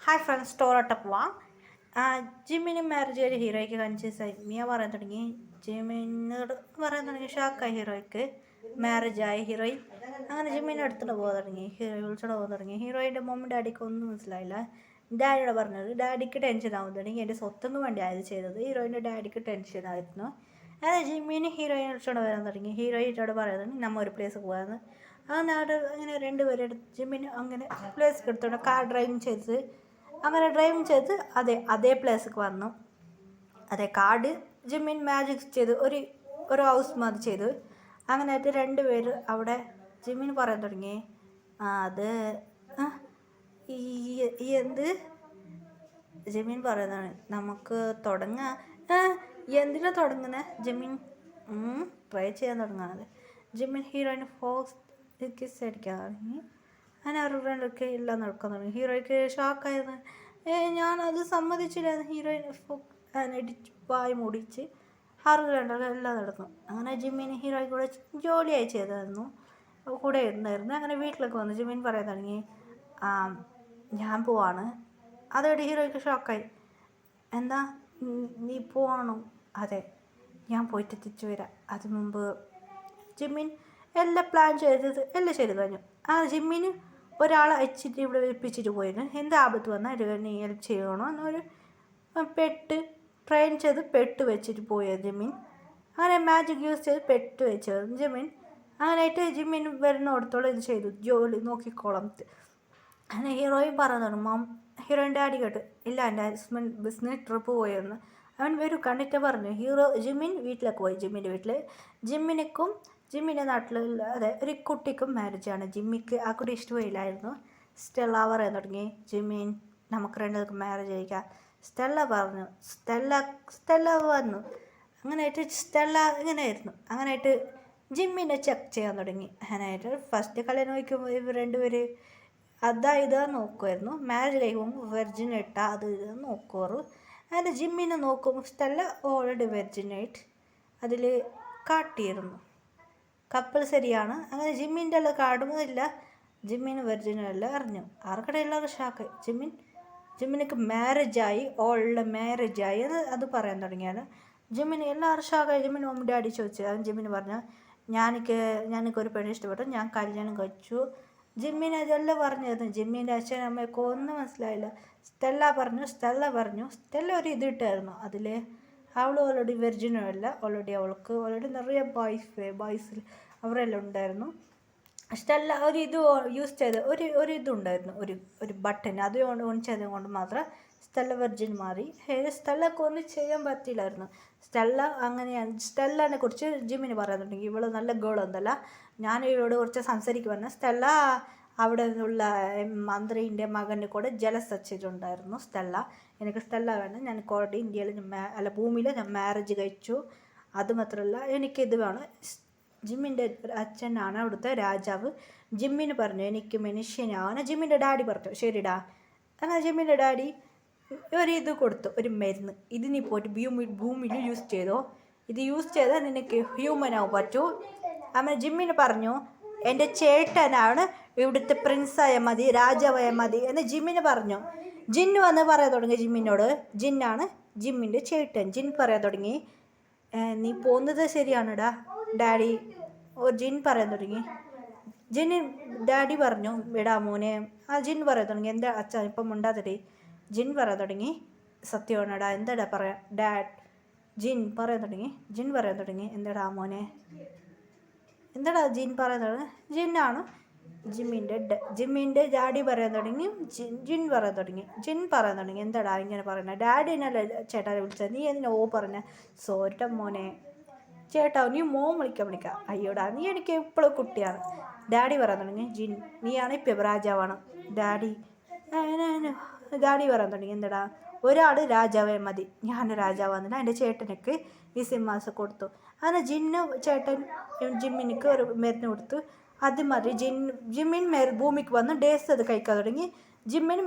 Hi friends സ്റ്റോറോട്ട് പോവാം. ജിമ്മിന് marriage ഒരു ഹീറോയ്ക്ക് കൺഫ്യൂസ് ആയി മിയ പറയാൻ തുടങ്ങി. ജിമ്മിനോട് പറയാൻ തുടങ്ങി ഷാക്കായി ഹീറോയ്ക്ക് മാരേജായി ഹീറോയിൻ. അങ്ങനെ ജിമ്മിനെ എടുത്തിട്ട് പോകാൻ തുടങ്ങി. ഹീറോയി വിളിച്ചോണ്ട് പോകാൻ തുടങ്ങി. ഹീറോയിൻ്റെ മമ്മി ഡാഡിക്ക് ഒന്നും മനസ്സിലായില്ല. ഡാഡിയോട് പറഞ്ഞത് ഡാഡിക്ക് ടെൻഷൻ ആവാൻ തുടങ്ങി. എൻ്റെ സ്വത്തിന് വേണ്ടി ആയത് ചെയ്തത്. ഹീറോയിൻ്റെ ഡാഡിക്ക് ടെൻഷൻ ആയിരുന്നു. അതായത് ജിമ്മിന് ഹീറോയിനെ വിളിച്ചോണ്ട് വരാൻ തുടങ്ങി. ഹീറോയിനോട് പറയാൻ തുടങ്ങി നമ്മൾ ഒരു പ്ലേസ് പോകാമെന്ന്. അങ്ങനെ അവിടെ അങ്ങനെ രണ്ടുപേരെടുത്ത് ജിമ്മിന് അങ്ങനെ പ്ലേസ് എടുത്തോണ്ട് കാർ ഡ്രൈവിങ് ചെയ്ത് അങ്ങനെ ഡ്രൈവിങ് ചെയ്ത് അതേ പ്ലേസിലേക്ക് വന്നു. അതെ കാർഡ് ജിമ്മിൻ മാജിക് ചെയ്ത് ഒരു ഹൗസ് മാതിരി ചെയ്തു. അങ്ങനെ ആയിട്ട് രണ്ടുപേര് അവിടെ ജിമ്മിന് പറയാൻ തുടങ്ങി. അത് ഈ എന്ത് ജിമ്മിൻ പറയുന്നതാണ് നമുക്ക് തുടങ്ങാം. എന്തിനാ തുടങ്ങുന്നത് ജിമ്മിൻ ട്രൈ ചെയ്യാൻ തുടങ്ങുന്നത്. ജിമ്മിൻ ഹീറോയിന് ഫോക്സ് കിസ് അടിക്കാൻ തുടങ്ങി. അങ്ങനെ അവരുടെ എല്ലാം നടക്കാൻ തുടങ്ങി. ഹീറോയ്ക്ക് ഷോക്കായിരുന്നു. ഞാനത് സമ്മതിച്ചില്ലായിരുന്നു. ഹീറോയിൻ അടിച്ച് വായി മുടിച്ച് ആറുകളുണ്ടല്ലോ എല്ലാം നടന്നു. അങ്ങനെ ജിമ്മിന് ഹീറോയ്ക്ക് കൂടെ ജോലിയായി ചെയ്തായിരുന്നു, കൂടെ ഉണ്ടായിരുന്നു. അങ്ങനെ വീട്ടിലേക്ക് വന്നു. ജിമ്മിൻ പറയാൻ തുടങ്ങി ഞാൻ പോവാണ്. അതോടെ ഹീറോയ്ക്ക് ഷോക്കായി. എന്താ നീ പോവാണോ? അതെ ഞാൻ പോയിട്ട് തിരിച്ചു വരാം. അതിനു മുമ്പ് ജിമ്മിൻ എല്ലാം പ്ലാൻ ചെയ്തത് എല്ലാം ചെയ്ത് കഴിഞ്ഞു. ജിമ്മിന് ഒരാളെ അയച്ചിട്ട് ഇവിടെ ഏൽപ്പിച്ചിട്ട് പോയിരുന്നു. എന്ത് ആപത്ത് വന്നാൽ നീ ഹെൽപ്പ് ചെയ്യണോ എന്നൊരു ട്രെയിൻ ചെയ്ത് പെട്ട് വെച്ചിട്ട് പോയത് ജിമ്മിൻ. അങ്ങനെ മാജിക് യൂസ് ചെയ്ത് പെട്ട് വെച്ചത് ജിമ്മിൻ. അങ്ങനെയായിട്ട് ജിമ്മിൻ വരുന്നിടത്തോളം ഇത് ചെയ്തു, ജോലി നോക്കിക്കോളാം. അങ്ങനെ ഹീറോയിൻ പറഞ്ഞു. ഹീറോയിൻ ഡാഡി കേട്ട് ഇല്ല എൻ്റെ ഹസ്ബൻഡ് ബിസിനസ് ട്രിപ്പ് പോയെന്ന്. അവൻ വരും കണ്ടിട്ട് പറഞ്ഞു. ജിമ്മിൻ വീട്ടിലേക്ക് പോയി. ജിമ്മിൻ്റെ വീട്ടിൽ ജിമ്മിൻ്റെ നാട്ടിൽ അതെ ഒരു കുട്ടിക്കും മാരേജാണ്. ജിമ്മിക്ക് ആ കുട്ടി ഇഷ്ടമായില്ലായിരുന്നു. സ്റ്റെല്ല പറയാൻ തുടങ്ങി ജിമ്മിൻ നമുക്ക് രണ്ടുപേർക്കും മാരേജ് കഴിക്കാം. സ്റ്റെല്ല പറഞ്ഞു. സ്റ്റെല്ല വന്നു. അങ്ങനെയായിട്ട് സ്റ്റെല്ല ഇങ്ങനെയായിരുന്നു. അങ്ങനെയായിട്ട് ജിമ്മിനെ ചെക്ക് ചെയ്യാൻ തുടങ്ങി. അങ്ങനെയായിട്ട് ഫസ്റ്റ് കല്യാണം കഴിക്കുമ്പോൾ ഇവർ രണ്ടുപേര് ഇതാ നോക്കുമായിരുന്നു. മാരേജ് കഴിക്കുമ്പോൾ വെർജിനായിട്ടാ അത് നോക്കുമാറ്. അങ്ങനെ ജിമ്മിനെ നോക്കുമ്പോൾ സ്റ്റെല്ല ഓൾറെഡി വെർജിനായിട്ട് അതിൽ കാട്ടിയിരുന്നു. കപ്പിൾ ശരിയാണ്. അങ്ങനെ ജിമ്മിൻ്റെ എല്ലാം കാടുമില്ല. ജിമ്മിന് വെർജിനല്ല അറിഞ്ഞു. ആർക്കടെ എല്ലാവരും ഷാക്കായി. ജിമ്മിനക്ക് മാരേജായി ഓളുടെ മാരേജായി അത് പറയാൻ തുടങ്ങിയാണ്. ജിമ്മിന് എല്ലാവരും ഷാക്കായി. ജിമ്മിന് മമ്മി ഡാഡി ചോദിച്ചു. അവൻ ജിമ്മിന് പറഞ്ഞു ഞാനൊരു പെണ്ണ് ഇഷ്ടപ്പെട്ടു, ഞാൻ കല്യാണം കഴിച്ചു. ജിമ്മിന് അതെല്ലാം പറഞ്ഞിരുന്നു. ജിമ്മിൻ്റെ അച്ഛനും അമ്മയൊക്കെ ഒന്നും മനസ്സിലായില്ല. സ്റ്റെല്ല ഒരു ഇതിട്ടായിരുന്നു അതിൽ. അവൾ ഓൾറെഡി വെർജിനും അല്ല. ഓൾറെഡി നിറയെ ബോയ്സിൽ അവരെല്ലാം ഉണ്ടായിരുന്നു. സ്റ്റെല്ല ഒരു ഇത് യൂസ് ചെയ്ത് ഒരു ഇതുണ്ടായിരുന്നു, ഒരു ബട്ടൺ അത് ഓൺ ചെയ്തത് കൊണ്ട് മാത്രം സ്റ്റെല്ല വെർജിൻ മാറി. സ്റ്റെല്ലക്ക് ഒന്നും ചെയ്യാൻ പറ്റില്ലായിരുന്നു. അങ്ങനെയാണ്. സ്റ്റെല്ലിനെ കുറിച്ച് ജിമ്മിന് പറയാനുണ്ടെങ്കിൽ ഇവള് നല്ല ഗേൾ ഒന്നല്ല. ഞാൻ ഇവളോട് കുറച്ച് സംസാരിക്കുവാണ്. സ്റ്റെല്ല അവിടെ നിന്നുള്ള മന്ത്രിൻ്റെ മകനെ കൂടെ ജലസ് വെച്ചിട്ടുണ്ടായിരുന്നു. എനിക്ക് സ്റ്റെല്ല വേണം, ഞാൻ ഓൾറെഡി ഇന്ത്യയിൽ ഭൂമിയിൽ ഞാൻ മാരേജ് കഴിച്ചു. അതുമാത്രമല്ല എനിക്കിത് വേണം. ജിമ്മിൻ്റെ അച്ഛനാണ് അവിടുത്തെ രാജാവ്. ജിമ്മിന് പറഞ്ഞു എനിക്ക് മനുഷ്യനാണ്. ജിമ്മിൻ്റെ ഡാഡി പറഞ്ഞു ശരിടാ. അങ്ങനെ ജിമ്മിൻ്റെ ഡാഡി ഇത് കൊടുത്തു, ഒരു മരുന്ന്. ഇത് നീ പോയിട്ട് ഭൂമിയിൽ യൂസ് ചെയ്തോ. ഇത് യൂസ് ചെയ്താൽ നിനക്ക് ഹ്യൂമനാവും പറ്റൂ. അങ്ങനെ ജിമ്മിന് പറഞ്ഞു എൻ്റെ ചേട്ടനാണ് ഇവിടുത്തെ പ്രിൻസായ മതി, രാജാവായ മതി എന്ന് ജിമ്മിന് പറഞ്ഞു. ജിന്ന് വന്ന് പറയാൻ തുടങ്ങി ജിമ്മിനോട്. ജിന്നാണ് ജിമ്മിൻ്റെ ചേട്ടൻ. ജിൻ പറയാൻ തുടങ്ങി നീ പോകുന്നത് ശരിയാണടാ ഡാഡി. ജിൻ പറയാൻ തുടങ്ങി. ഡാഡി പറഞ്ഞു എടാ മോനെ. ജിൻ പറയാൻ തുടങ്ങി എന്താ അച്ഛൻ ഇപ്പം ഉണ്ടാതിരി. ജിൻ പറയാൻ തുടങ്ങി സത്യമാണടാ എന്താടാ പറയാ ജിൻ പറയാൻ തുടങ്ങി എന്താടാ മോനെ എന്താടാ ജിൻ പറയാൻ തുടങ്ങി. ജിന്നാണ് ജിമ്മിൻ്റെ ഡാഡി പറയാൻ തുടങ്ങി. ജിൻ പറയാൻ തുടങ്ങി എന്താടാ ഇങ്ങനെ പറയുന്നത്. ഡാഡിനല്ലേ ചേട്ടാ വിളിച്ചത്, നീ എന്തിനാ പറഞ്ഞ. സോരിട്ട മോനെ ചേട്ടാ നീ മോൻ വിളിക്കാം. അയ്യോടാ നീ എനിക്ക് ഇപ്പോഴും കുട്ടിയാണ്. ഡാഡി പറയാൻ തുടങ്ങി നീയാണ് ഇപ്പം രാജാവാണ്. ഡാഡി പറയാൻ തുടങ്ങി എന്താടാ ഒരാൾ രാജാവേ മതി, ഞാൻ രാജാവാന്നില്ല. എൻ്റെ ചേട്ടനക്ക് ഈ സിംഹാസം കൊടുത്തു. അങ്ങനെ ജിമ്മിനിക്ക് ഒരു മരുന്ന് കൊടുത്തു. അതുമാതിരി ജിമ്മിൻ ഭൂമിക്ക് വന്ന് ഡേസ് അത് കഴിക്കാൻ തുടങ്ങി. ജിമ്മിന്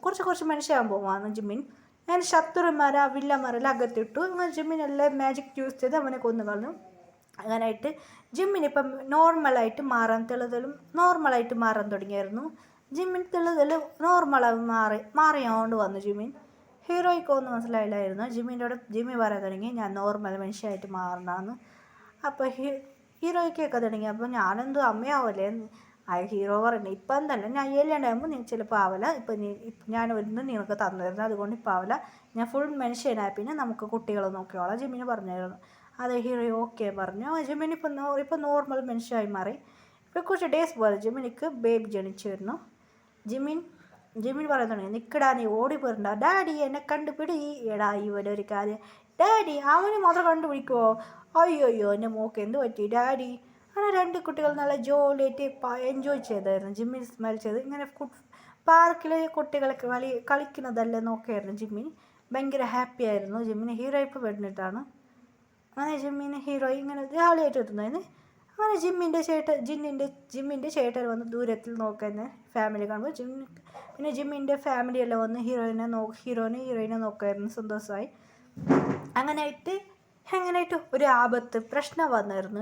കുറച്ച് മനുഷ്യയാകുമ്പോൾ വന്നു ജിമ്മിൻ. അങ്ങനെ വില്ലന്മാരെല്ലാം അകത്തിട്ടു. അങ്ങനെ ജിമ്മിനെല്ലാം മാജിക് യൂസ് ചെയ്ത് അവനെ കൊന്നു കളഞ്ഞു. അങ്ങനെയായിട്ട് ജിമ്മിനിപ്പം നോർമലായിട്ട് മാറാൻ തുടങ്ങിയായിരുന്നു. ജിമ്മിനത്തുള്ളതിൽ നോർമലായി മാറിയോണ്ട് വന്നു ജിമ്മിൻ. ഹീറോയ്ക്കൊന്നും മനസ്സിലായില്ലായിരുന്നു. ജിമ്മി പറയാൻ തുടങ്ങി ഞാൻ നോർമൽ മനുഷ്യമായിട്ട് മാറണമെന്ന്. അപ്പോൾ ഹീറോയ്ക്കൊക്കെ തുടങ്ങി. അപ്പോൾ ഞാനെന്തോ അമ്മയാവല്ലേ ആ ഹീറോ പറഞ്ഞു, ഇപ്പം എന്തല്ല ഞാൻ ഏലിയണ്ടാകുമ്പോൾ നീ ചിലപ്പോൾ ആവില്ല, ഇപ്പം ഞാൻ ഒന്നും നിനക്ക് തന്നു തരുന്നത്, അതുകൊണ്ട് ഇപ്പം ആവില്ല, ഞാൻ ഫുൾ മനുഷ്യനായി പിന്നെ നമുക്ക് കുട്ടികളെ നോക്കിയോളാം ജിമ്മിന് പറഞ്ഞായിരുന്നു. അതെ ഹീറോ ഓക്കെ പറഞ്ഞു. ജിമ്മിന് ഇപ്പം നോർമൽ മനുഷ്യമായി മാറി. ഇപ്പോൾ കുറച്ച് ഡേയ്സ് പോലെ ജിമ്മിനിക്ക് ബേബി ജനിച്ചു വരുന്നു. ജിമ്മിൻ പറയാൻ തുടങ്ങി, നിൽക്കടാ നീ ഓടി പോരണ്ട, ഡാഡി എന്നെ കണ്ടുപിടി. എടാ ഇവനൊരു കാര്യം, ഡാഡി അവന് മാത്രം കണ്ടുപിടിക്കുമോ, അയ്യോ എൻ്റെ മോക്ക് എന്ത് പറ്റി ഡാഡി. അങ്ങനെ 2 കുട്ടികൾ നല്ല ജോലിയായിട്ട് എൻജോയ് ചെയ്തായിരുന്നു. ജിമ്മിൻ സ്മെൽ ചെയ്ത് ഇങ്ങനെ പാർക്കിൽ കുട്ടികളൊക്കെ കളിക്കുന്നതെല്ലാം നോക്കിയായിരുന്നു. ജിമ്മിന് ഭയങ്കര ഹാപ്പി ആയിരുന്നു. ജിമ്മിന് ഹീറോ ഇപ്പോൾ വരുന്നിട്ടാണ്. അങ്ങനെ ജിമ്മിന് ഹീറോ ഇങ്ങനെ ജോളിയായിട്ട് എത്തുന്നതിന് അങ്ങനെ ജിമ്മിൻ്റെ ചേട്ടൻ വന്ന് ദൂരത്തിൽ നോക്കുന്ന ഫാമിലി കാണുമ്പോൾ പിന്നെ ജിമ്മിൻ്റെ ഫാമിലിയെല്ലാം വന്ന് ഹീറോയിനെ നോക്കായിരുന്നു സന്തോഷമായി. അങ്ങനെയായിട്ട് ഒരു ആപത്ത് പ്രശ്നം വന്നായിരുന്നു.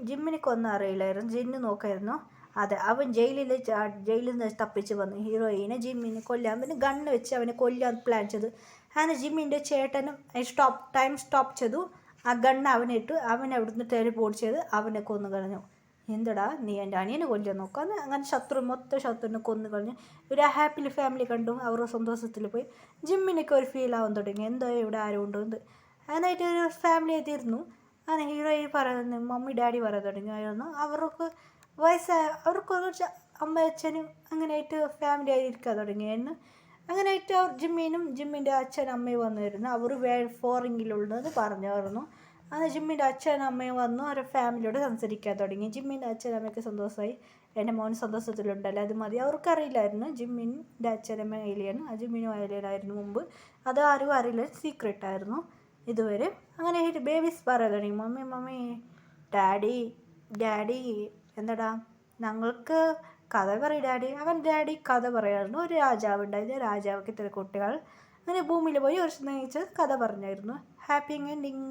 ജിമ്മിനിക്കൊന്നും അറിയില്ലായിരുന്നു. ജിന്ന് നോക്കായിരുന്നു. അതെ അവൻ ജയിലിൽ നിന്ന് തപ്പിച്ച് വന്നു ഹീറോയിനെ ജിമ്മിനെ കൊല്ലാൻ. പിന്നെ ഗണ്ണ് വെച്ച് അവനെ കൊല്ലാൻ പ്ലാൻ ചെയ്തു. അങ്ങനെ ജിമ്മിൻ്റെ ചേട്ടനും ടൈം സ്റ്റോപ്പ് ചെയ്തു. ആ ഗണ്ണ് അവനിട്ടു. അവൻ അവിടുന്ന് ടെലിപോർട്ട് ചെയ്ത് അവനെ കൊന്നു കളഞ്ഞു. എന്തടാ നീ എൻ്റെ അനിയനെ കൊല്ലാൻ നോക്കാന്ന്. അങ്ങനെ ശത്രുവിനെ കൊന്നു കളഞ്ഞു. ഒരു ഹാപ്പിലി ഫാമിലി കണ്ടു. അവർ സന്തോഷത്തിൽ പോയി. ജിമ്മിനൊക്കെ ഒരു ഫീൽ ആവാൻ തുടങ്ങി, എന്തോ ഇവിടെ ആരും ഉണ്ടോ എന്ന്. അതിനായിട്ട് ഒരു ഫാമിലി ആയിട്ടിരുന്നു. അങ്ങനെ ഹീറോയി പറയുന്നു, മമ്മി ഡാഡി പറയാൻ തുടങ്ങിയായിരുന്നു. അവർക്ക് കുറച്ച് അമ്മ അച്ഛനും അങ്ങനെയായിട്ട് ഫാമിലി ആയിരിക്കാൻ തുടങ്ങിയായിരുന്നു. അങ്ങനെയായിട്ട് ജിമ്മിൻ്റെ അച്ഛനും അമ്മയും വന്നിരുന്നു. അവർ ഫോറിങ്ങിലുള്ളത് പറഞ്ഞായിരുന്നു. അങ്ങനെ ജിമ്മിൻ്റെ അച്ഛനും അമ്മയും വന്നു അവരുടെ ഫാമിലിയോട് സംസാരിക്കാൻ തുടങ്ങി. ജിമ്മിൻ്റെ അച്ഛനും അമ്മയ്ക്ക് സന്തോഷമായി, എൻ്റെ മോൻ സന്തോഷത്തിലുണ്ടല്ലോ അത് മതി. അവർക്കറിയില്ലായിരുന്നു ജിമ്മിൻ്റെ അച്ഛനമ്മ ഏലിയൻ, ജിമ്മിനും ഏലിയനായിരുന്നു മുമ്പ്. അത് ആരും അറിയില്ല, സീക്രട്ടായിരുന്നു ഇതുവരെ. അങ്ങനെ ബേബീസ് പറയാൻ തുടങ്ങി, മമ്മി ഡാഡി എന്താടാ ഞങ്ങൾക്ക് കഥ പറയും ഡാഡി കഥ പറയായിരുന്നു. ഒരു രാജാവ് ഉണ്ടായിരുന്നു. രാജാവ്ക്ക് ഇത്ര കുട്ടികൾ അങ്ങനെ ഭൂമിയിൽ പോയി ഒരു സ്നേഹിച്ച് കഥ പറഞ്ഞായിരുന്നു. Happy ending.